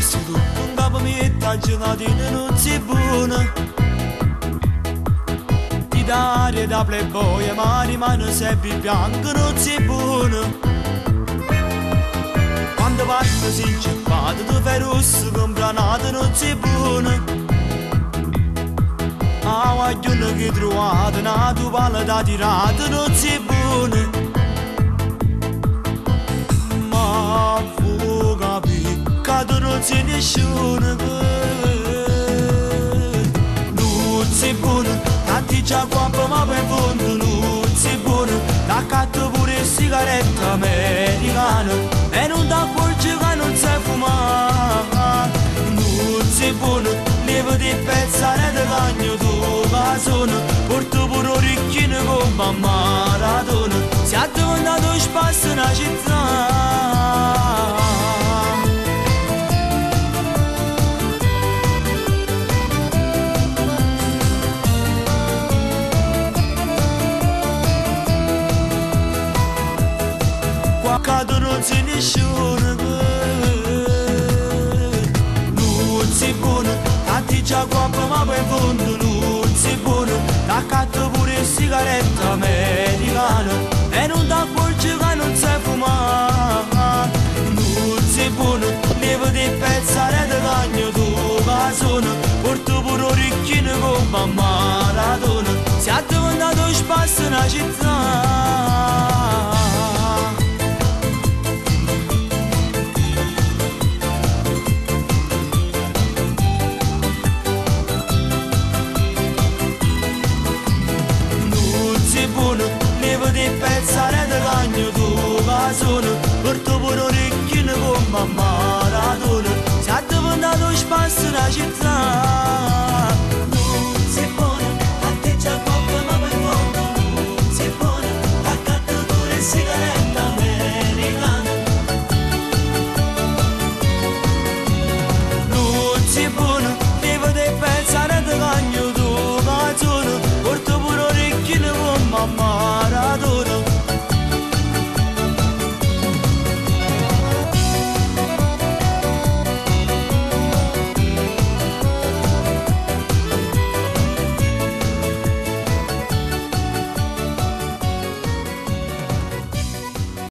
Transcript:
se tu non capo mi tagionatine non si buona. Ti dare da playboy ma rimane sempre bianco non si buona. Quando parto si inceppato tu fai rosso comprato non si buona. A guaglione che trovate una tua palla da tirata non si buona. Ma fu capire che tu non sei nessuno. Non si buona, tanti già quando ma per fondo non si buona. T'accatto pure sigaretta americana e non t'accorgi che non sai fumare. Non si buona, levo di pezzare di cagno tu che sono. Porto pure orecchine come Maradona. Si è diventato spazio una città. Quando non si nessuno, non si buona, tanti già quando ma poi in fondo non si buona. T'accatto pure sigaretta americana e non t'accorgi che non sai fumare. Non si buona, levo di pezzare di cagno tu che sono. Porto pure orecchine come Maradona. Si è diventato spazio una città. Levo di pezzare di cagno tu che sono. Porto pure orecchine come Maradona. Si è diventato spazio una città.